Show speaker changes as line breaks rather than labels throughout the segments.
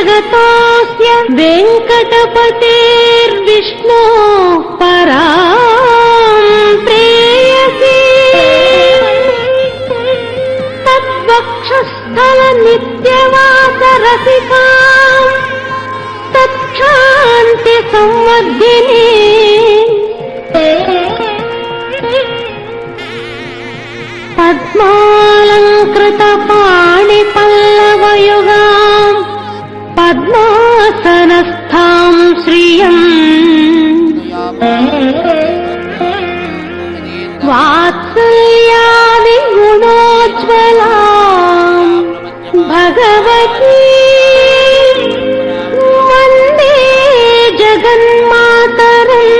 जगतोऽस्य वेङ्कटपतेर्विष्णो परां प्रेयसी तद्वक्षस्थलनित्यवासरसिकां तत्क्षान्ति संवर्धिनी पद्मालङ्कृतपाणिपल्लवयुगाम् पद्मासनस्थां श्रियम् वात्सल्यादिगुणोज्ज्वलाम् भगवती वन्दे जगन्मातरम्।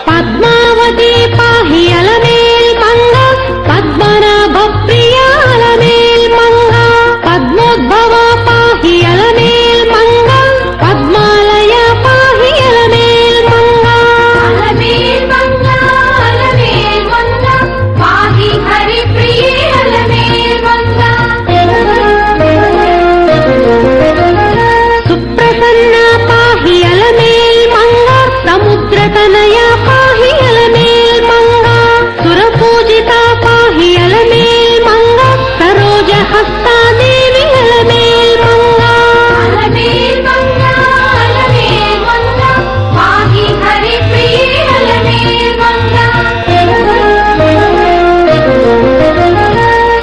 पद्मावती पाहि अलमेल् मंगा पद्मनाभ प्रिया अलमेल् मंगा पद्मोद्भवा पाहि अलमेल् मंगा पद्मालया पाहि अलमेल् मंगा पाहि हरिप्रिये अलमेल् मंगा सुप्रसन्ना पाहि अलमेल् मंगा समुद्रतनया पाहि अलमेल् मंगा सुरपूजिता पाहि अलमेल् मंगा सरोजहस्ता देवी अलमेल् मंगा पाहि हरिप्रिये अलमेल् मंगा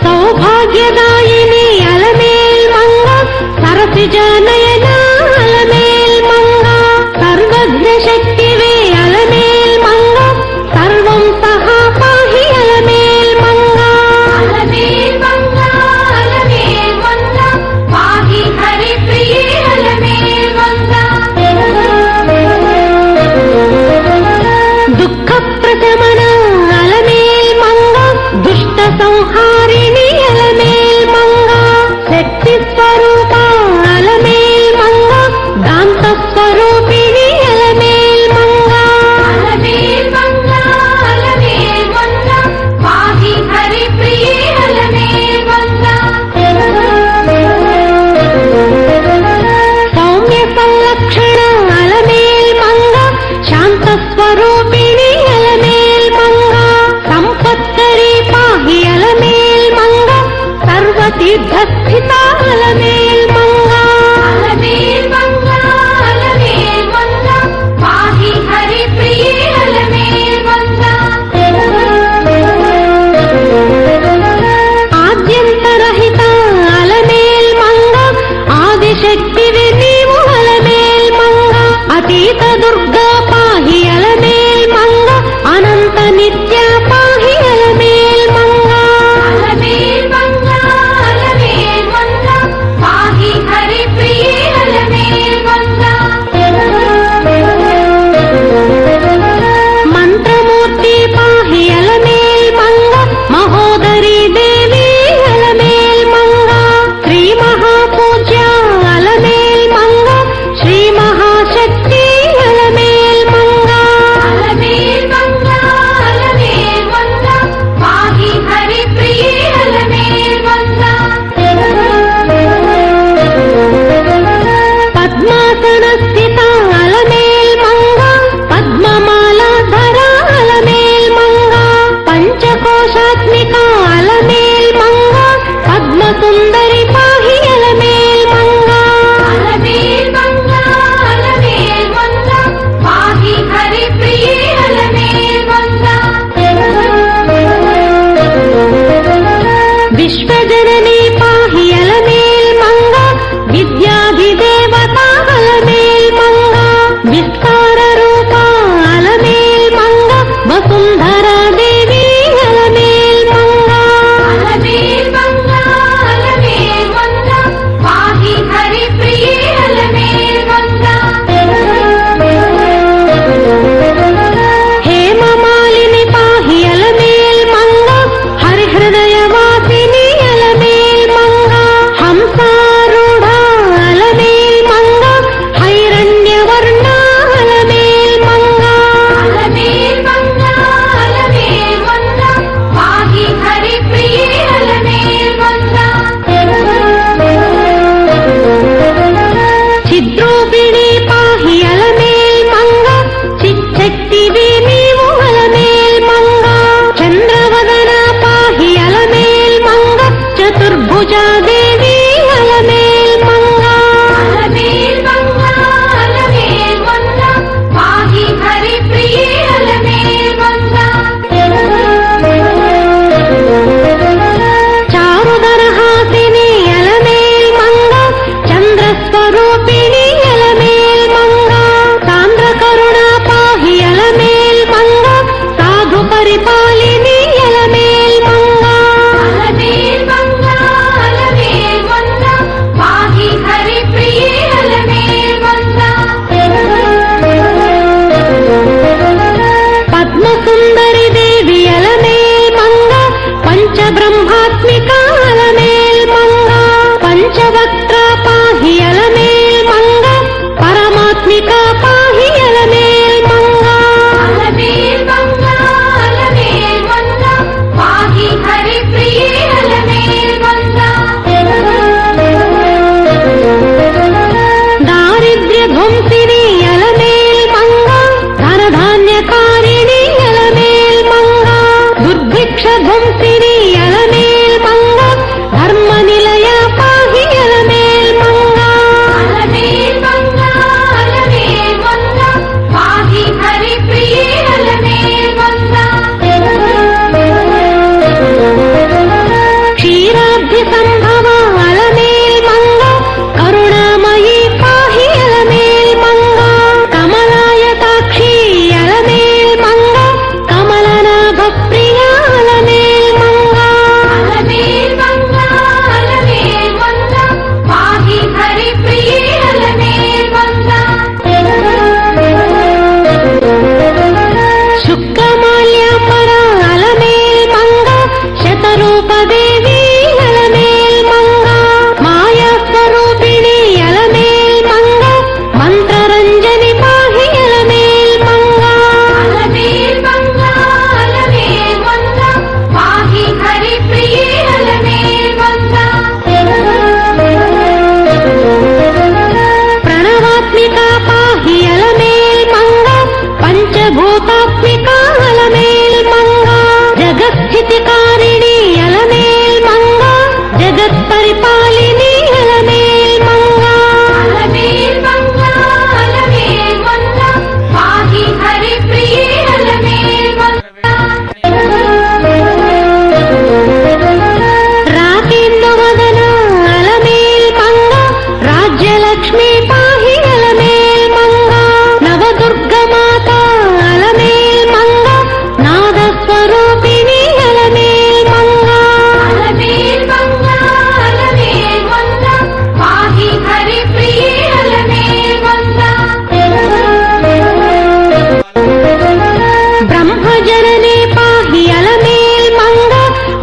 सौभाग्यदायिनी अलमेल् मंगा सरसिजनयना अलमेल् मंगा सर्वज्ञशक्तिवे अलमेल् मंगा सर्वं सहा पाहि अलमेल् मंगा पाहि हरिप्रिये अलमेल् मंगा दुःखप्रशमन अलमेल् मंगा दुष्ट संहारिणी अलमेल् मंगा शक्ति स्वरूपा अलमेल् मंगा दान्त स्वरूपिणी अलमेल् मंगा पाहि हरिप्रिये अलमेल् मंगा सौम्य संलक्षण अलमेल् मंगा शांत स्वरूपिणी अलमेल् मंगा संपत्करी पाहि अलमेल् मंगा सर्वतीर्थस्थिता अलमेल् मंगा पाहि हरिप्रिये अलमेल् मंगा आद्यन्तरहिता अलमेल् मंगा आदिशक्तिवे नीवु अलमेल् मंगा अतीत दुर्गा पाहि अलमेल् मंगा अनंत नित्या पाहि अलमेल् मंगा पाहि हरिप्रिये अलमेल् मंगा मंत्रमूर्ति पाहि अलमेल् मंगा महोदरी देवी अलमेल् मंगा श्री महापूज्या अलमेल् मंगा श्री महाशक्ति अलमेल् मंगा పంచవక్త్ర పాహి అలమేల్ మంగ పరమాత్మిక పాహి అలమేల్ మంగ
అలమేల్ మంగ అలమేల్ మంగ పాహి హరి ప్రియే అలమేల్ మంగ
దారిద్ర్య ధ్వంసిని అలమేల్ మంగ ధనధాన్యకారిణి అలమేల్ మంగ దుర్భిక్ష ధ్వంసిని అలమేల్ మంగ ధర్మ నిలయ పాహి అలమేల్ మంగ
అలమేల్ మంగ అలమేల్ మంగ పాహి హరి ప్రియే అలమేల్ మంగ
క్షీరాబ్ధి సంభవ అలమేల్ మంగ కరుణామయీ పాహి అలమేల్ మంగ కమలాయతాక్షి అలమేల్ మంగ కమలనాభ ప్రియ అలమేల్ మంగ
అలమేల్ మంగ అలమేల్ మంగ పాహి హరి ప్రియే అలమేల్ మంగ
శుక్లమాల్యాపర అలమేల్ మంగ శతరూపదేవి అలమేల్ మంగ మాయాస్వరూపిణి అలమేల్ మంగ మంత్రరంజని పాహి అలమేల్ మంగ
అలమేల్ మంగ అలమేల్ మంగ పాహి హరి ప్రియే అలమేల్ మంగ
ప్రణవాత్మిక పాహి అలమేల్ మంగ పంచభూతాత్మిక అలమేల్ మంగ జగస్థితికారిణి అలమేల్ మంగ జగత్ పరిపాలిని అలమేల్ మంగ
అలమేల్ మంగ అలమేల్ మంగ పాహి హరి ప్రియే అలమేల్ మంగ
రాకేందు వదన అలమేల్ మంగ రాజ్యలక్ష్మి పాహి అలమేల్ మంగ నవదుర్గమాత అలమేల్ మంగ నాదస్వరూపిణి అలమేల్ మంగ
అలమేల్ మంగ అలమేల్ మంగ పాహి హరి ప్రియే అలమేల్ మంగ
బ్రహ్మజనని పాహి అలమేల్ మంగ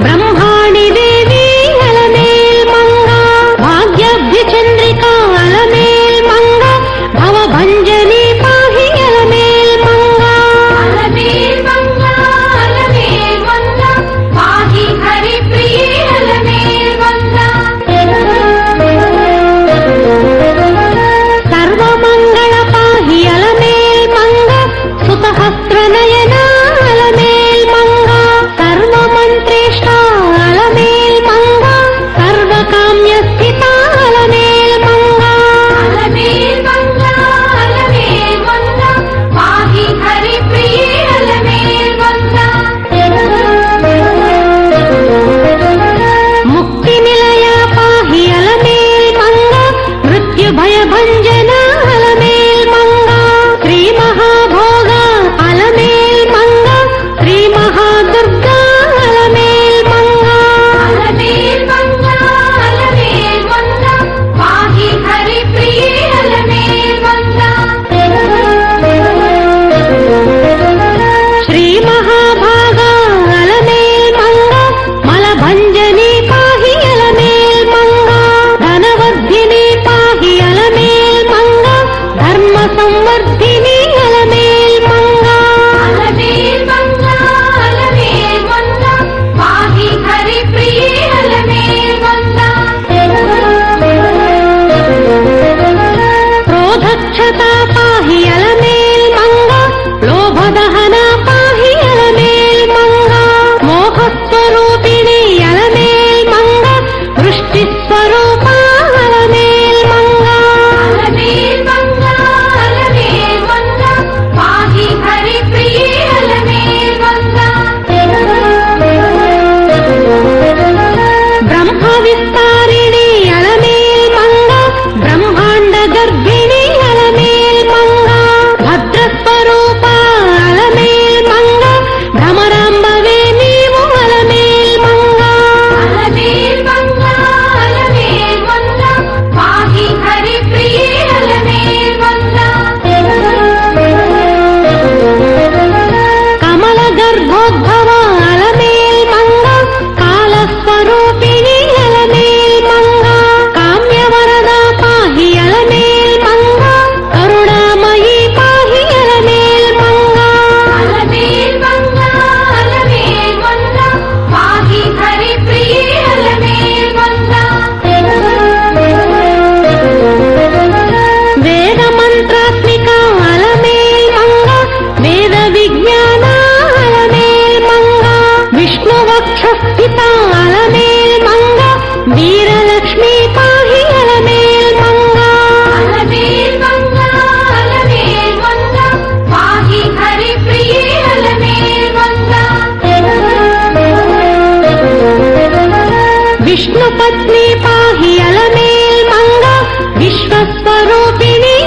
బ్రహ్మాణి దేవి అలమేల్ మంగ భాగ్యాబ్ధి చంద్రిక అలమేల్ మంగ భవభంజని పాహి అలమేల్ మంగ
అలమేల్ మంగ అలమేల్ మంగ పాహి హరి ప్రియే అలమేల్ మంగ
సర్వమంగళ పాహి అలమేల్ మంగ సుతహస్రనయన అలమేల్ మంగ సర్వమంత్రేష్ట అలమేల్ మంగ సర్వకామ్య స్థిత అలమేల్ మంగ
అలమేల్ మంగ అలమేల్ మంగ పాహి హరి ప్రియే అలమేల్ మంగ
ముక్తి నిలయ పాహి అలమేల్ మంగ మృత్యు భయభంజన అలమేల్ మంగ శ్రీ మహాభోగ అలమేల్ మంగ శ్రీ మహాదుర్గా అలమేల్ మంగ
అలమేల్ మంగ అలమేల్ మంగ పాహి హరి ప్రియే అలమేల్ మంగ
శ్రీ మహాభాగ అలమేల్ మంగ మలభంజని పాహి అలమేల్ మంగ ధనవర్ధిని పాహి అలమేల్ మంగ ధర్మ సంవర్ధిని అలమేల్ మంగ
అలమేల్ మంగ అలమేల్ మంగ పాహి హరి ప్రియే అలమేల్ మంగ
క్రోధక్షత పాహి అలమేల్ మంగ లోభదహన పాహి అలమేల్ మంగ మోహస్వరూపిణి అలమేల్ మంగ వృష్టిస్వరూప అలమేల్ మంగ
అలమేల్ మంగ అలమేల్ మంగ పాహి హరి ప్రియే అలమేల్ మంగ
బ్రహ్మ విస్తారిణి అలమేల్ మంగ బ్రహ్మాండ గర్భిణి అలమేల్ మంగ భద్రస్వరూప అలమేల్ మంగ భ్రమరాంబవే నీవు అలమేల్ మంగ
అలమేల్ మంగ అలమేల్ మంగ పాహి హరి ప్రియే అలమేల్ మంగ
కమల గర్భోద్భవ అలమేల్ మంగ కాలస్వరూపిణి అలమేల్ మంగ కామ్య वक्षस्थिता अलमेल् मंगा वीरलक्ष्मी पाहि अलमेल् मंगा
अलमेल् मंगा अलमेल् मंगा पाहि हरिप्रिये अलमेल् मंगा
विष्णुपत्नी पाहि अलमेल् मंगा विश्वस्वरूपिणी